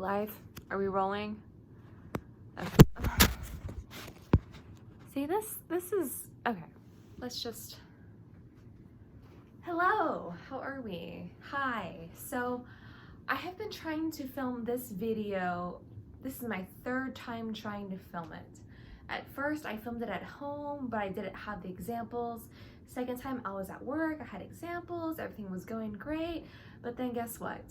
live? Are we rolling? Okay. See, this is, okay, let's just, hello, how are we? Hi. So I have been trying to film this video. This is my third time trying to film it. At first I filmed it at home, but I didn't have the examples. Second time I was at work, I had examples, everything was going great, but then guess what?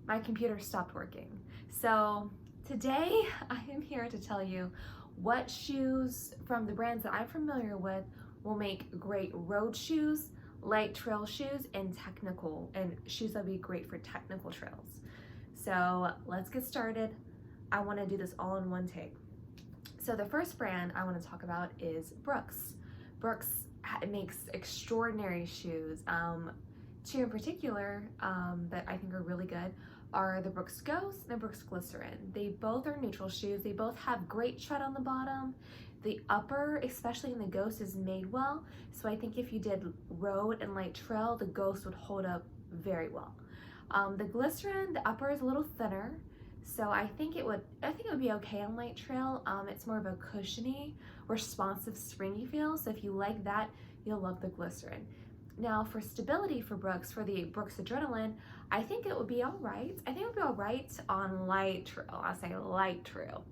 My computer stopped working. So today I am here to tell you what shoes from the brands that I'm familiar with will make great road shoes, light trail shoes, and shoes that would be great for technical trails. So let's get started. I want to do this all in one take. So the first brand I want to talk about is Brooks. Brooks makes extraordinary shoes. Two in particular that I think are really good are the Brooks Ghost and the Brooks Glycerin. They both are neutral shoes. They both have great tread on the bottom. The upper, especially in the Ghost, is made well. So I think if you did road and light trail, the Ghost would hold up very well. The Glycerin, the upper is a little thinner. So I think it would be okay on light trail. It's more of a cushiony, responsive, springy feel. So if you like that, you'll love the Glycerin. Now for stability for Brooks, for the Brooks Adrenaline, I think it would be all right. I think it would be all right on light trail. I'll say light trail.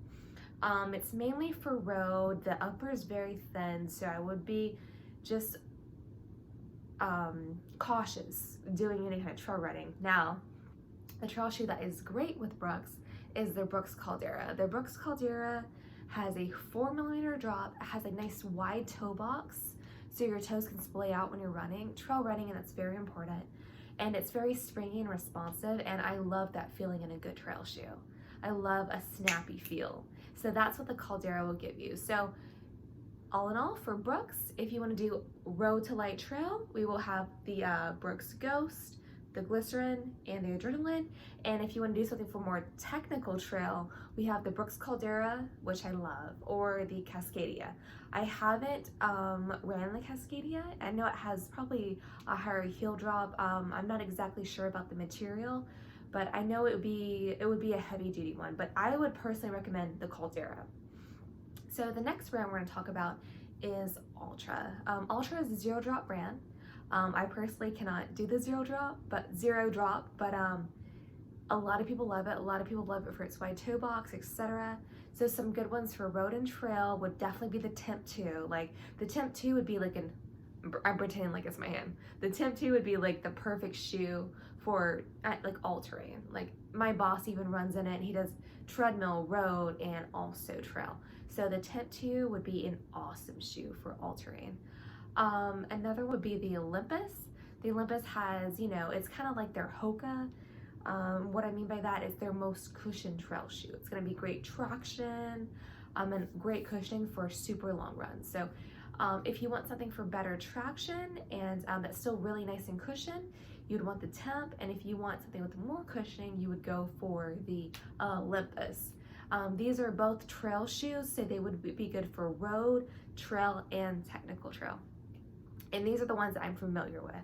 It's mainly for road. The upper is very thin, so I would be just cautious doing any kind of trail running. Now, the trail shoe that is great with Brooks is the Brooks Caldera. The Brooks Caldera has a 4mm drop. It has a nice wide toe box, so your toes can splay out when you're running, trail running, and that's very important. And it's very springy and responsive, and I love that feeling in a good trail shoe. I love a snappy feel. So that's what the Caldera will give you. So all in all, for Brooks, if you want to do road to light trail, we will have the Brooks Ghost, the Glycerin, and the Adrenaline. And if you want to do something for more technical trail, we have the Brooks Caldera, which I love, or the Cascadia. I haven't ran the Cascadia. I know it has probably a higher heel drop. I'm not exactly sure about the material, but I know it would be a heavy duty one, but I would personally recommend the Caldera. So the next brand we're going to talk about is Altra. Altra is a zero drop brand. I personally cannot do the zero drop, but a lot of people love it. A lot of people love it for its wide toe box, etc. So some good ones for road and trail would definitely be the Temp 2. Like the Temp 2 would be like I'm pretending like it's my hand. The Temp 2 would be like the perfect shoe for like all terrain. Like my boss even runs in it. He does treadmill, road, and also trail. So the Temp 2 would be an awesome shoe for all terrain. Another would be the Olympus. The Olympus has, it's kind of like their Hoka. What I mean by that is their most cushioned trail shoe. It's going to be great traction and great cushioning for super long runs. So if you want something for better traction and that's still really nice and cushioned, you'd want the Temp. And if you want something with more cushioning, you would go for the Olympus. These are both trail shoes, so they would be good for road, trail, and technical trail. And these are the ones that I'm familiar with.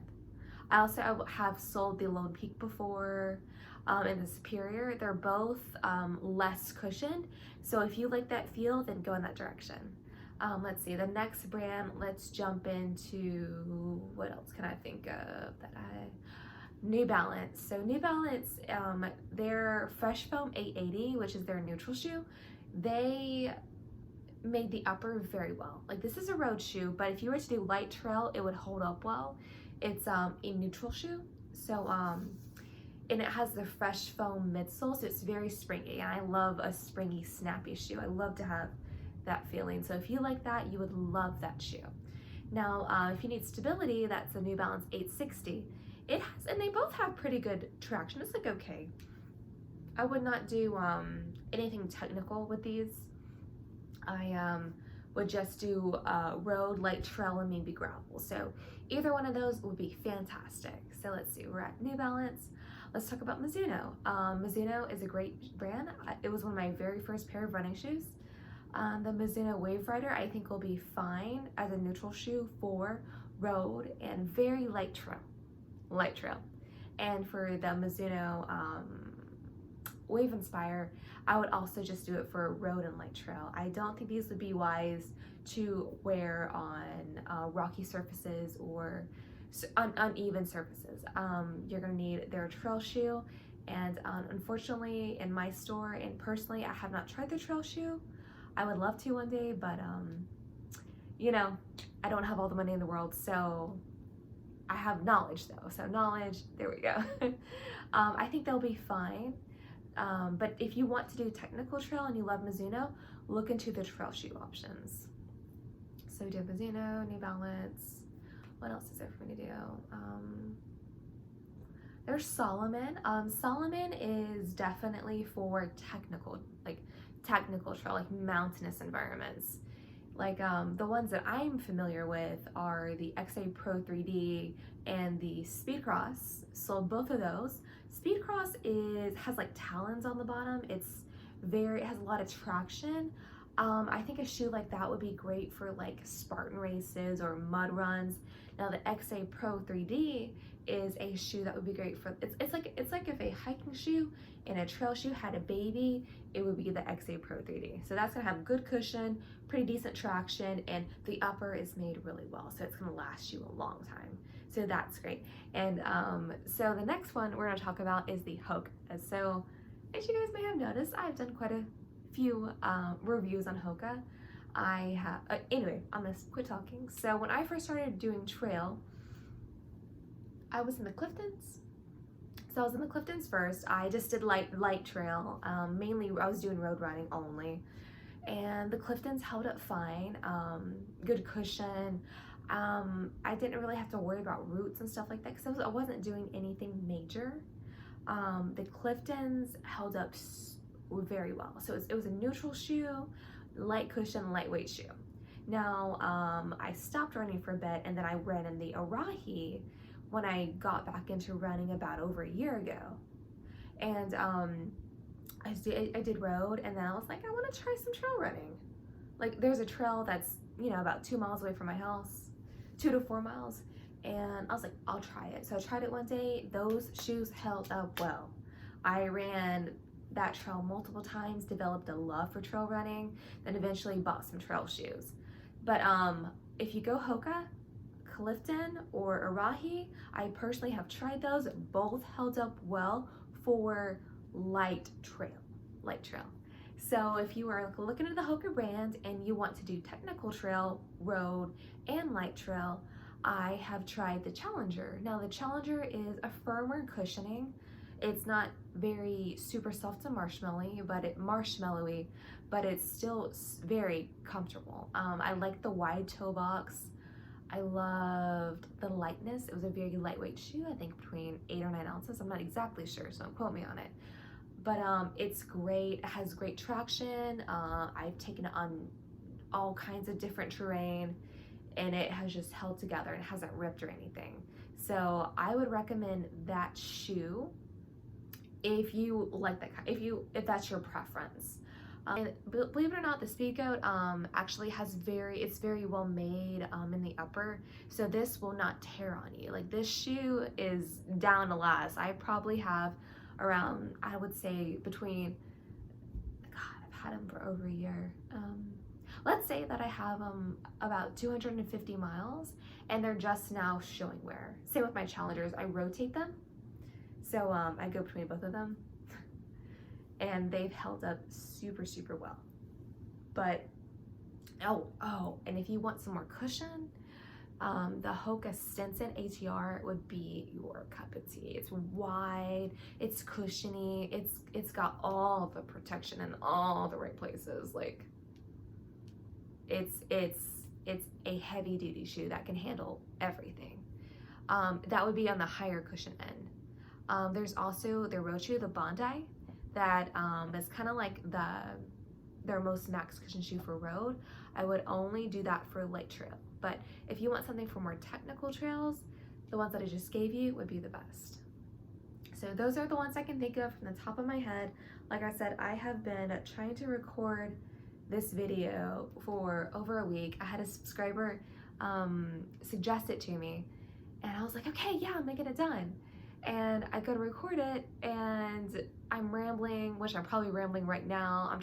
I also have sold the Lone Peak before and the Superior. They're both less cushioned. So if you like that feel, then go in that direction. Let's see, the next brand, let's jump into, what else can I think of New Balance. So New Balance, their Fresh Foam 880, which is their neutral shoe, they made the upper very well. Like this is a road shoe, but if you were to do light trail, it would hold up well. It's a neutral shoe, so and it has the Fresh Foam midsole, so it's very springy, and I love a springy, snappy shoe. I love to have that feeling. So if you like that, you would love that shoe. Now, if you need stability, that's the New Balance 860. It has, and they both have pretty good traction. It's like okay. I would not do anything technical with these. I would just do road, light trail, and maybe gravel. So either one of those would be fantastic. So let's see, we're at New Balance. Let's talk about Mizuno. Mizuno is a great brand. It was one of my very first pair of running shoes. The Mizuno Wave Rider I think will be fine as a neutral shoe for road and very light trail. And for the Mizuno Wave Inspire, I would also just do it for road and light trail. I don't think these would be wise to wear on rocky surfaces or uneven surfaces. You're gonna need their trail shoe, and unfortunately in my store and personally I have not tried the trail shoe. I would love to one day, but you know, I don't have all the money in the world, so I have knowledge though. So knowledge, there we go. I think they'll be fine. But if you want to do technical trail and you love Mizuno, look into the trail shoe options. So we do Mizuno, New Balance. What else is there for me to do? There's Salomon. Salomon is definitely for technical trail, like mountainous environments. Like the ones that I'm familiar with are the XA Pro 3D and the Speedcross. So both of those. Speedcross has like talons on the bottom. It has a lot of traction. I think a shoe like that would be great for like Spartan races or mud runs. Now the XA Pro 3D is a shoe that would be great for, it's like if a hiking shoe and a trail shoe had a baby, it would be the XA Pro 3D. So that's gonna have good cushion, pretty decent traction, and the upper is made really well, so it's gonna last you a long time. So that's great. And so the next one we're gonna talk about is the Hoka. So as you guys may have noticed, I've done quite a few reviews on Hoka. Anyway, I'm gonna quit talking. So when I first started doing trail, I was in the Cliftons. So I was in the Cliftons first. I just did light trail. Mainly I was doing road riding only. And the Cliftons held up fine. Good cushion. I didn't really have to worry about roots and stuff like that because I wasn't doing anything major. The Cliftons held up very well. So it was a neutral shoe, light cushion, lightweight shoe. Now, I stopped running for a bit and then I ran in the Arahi when I got back into running about over a year ago. And I did road, and then I was like, I want to try some trail running. Like there's a trail that's, you know, about 2 miles away from my house, 2 to 4 miles. And I was like, I'll try it. So I tried it one day. Those shoes held up well. I ran that trail multiple times, developed a love for trail running, then eventually bought some trail shoes. But if you go Hoka, Clifton, or Arahi, I personally have tried those. Both held up well for light trail. So if you are looking at the Hoka brand and you want to do technical trail, road, and light trail, I have tried the Challenger. Now the Challenger is a firmer cushioning. It's not very super soft and marshmallowy, but it's still very comfortable. I like the wide toe box. I loved the lightness. It was a very lightweight shoe, I think between 8 or 9 ounces. I'm not exactly sure, so don't quote me on it. But it's great. It has great traction. I've taken it on all kinds of different terrain, and it has just held together and it hasn't ripped or anything. So I would recommend that shoe if you like that, if that's your preference. And believe it or not, the Speedgoat actually it's very well made in the upper, so this will not tear on you. Like this shoe is down to last. I probably have around, I would say between, God, I've had them for over a year. Let's say that I have them about 250 miles and they're just now showing wear. Same with my Challengers, I rotate them. So I go between both of them and they've held up super, super well. But, and if you want some more cushion, the Hoka Stinson ATR would be your cup of tea. It's wide, it's cushiony, it's got all the protection in all the right places. Like it's a heavy duty shoe that can handle everything. That would be on the higher cushion end. There's also their road shoe, the Bondi, that is kind of like their most max cushion shoe for road. I would only do that for light trail. But if you want something for more technical trails, the ones that I just gave you would be the best. So those are the ones I can think of from the top of my head. Like I said, I have been trying to record this video for over a week. I had a subscriber suggest it to me, and I was like, okay, yeah, I'm gonna get it done. And I go to record it, and I'm rambling, which I'm probably rambling right now.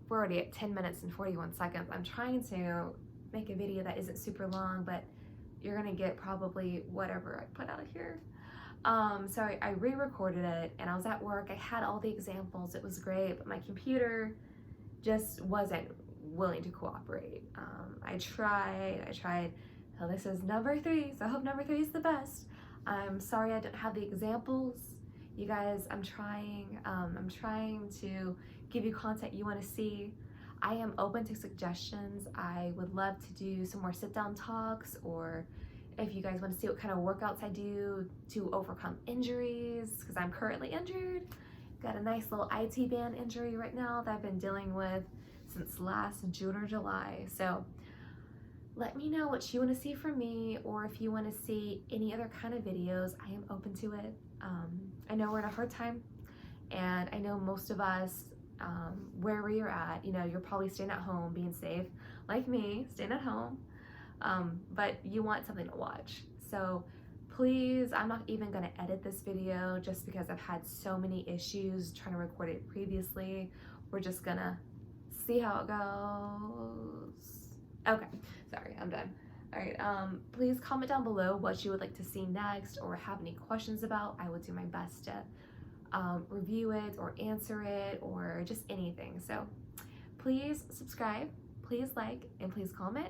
We're already at 10 minutes and 41 seconds. I'm trying to make a video that isn't super long, but you're gonna get probably whatever I put out here. So I re-recorded it, and I was at work. I had all the examples. It was great, but my computer just wasn't willing to cooperate. I tried. Well, this is number 3, so I hope number 3 is the best. I'm sorry I don't have the examples. You guys, I'm trying to give you content you want to see. I am open to suggestions. I would love to do some more sit-down talks, or if you guys want to see what kind of workouts I do to overcome injuries, because I'm currently injured. Got a nice little IT band injury right now that I've been dealing with since last June or July. So let me know what you want to see from me, or if you want to see any other kind of videos. I am open to it. I know we're in a hard time, and I know most of us, wherever you're at, you know, you're probably staying at home, being safe, like me, staying at home, but you want something to watch. So please, I'm not even going to edit this video just because I've had so many issues trying to record it previously. We're just gonna see how it goes. Okay, sorry, I'm done. All right, please comment down below what you would like to see next, or have any questions about. I will do my best to review it or answer it, or just anything. So please subscribe, please like, and please comment.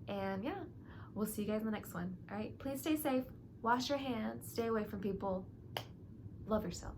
And yeah, we'll see you guys in the next one. All right, please stay safe, wash your hands, stay away from people, love yourself.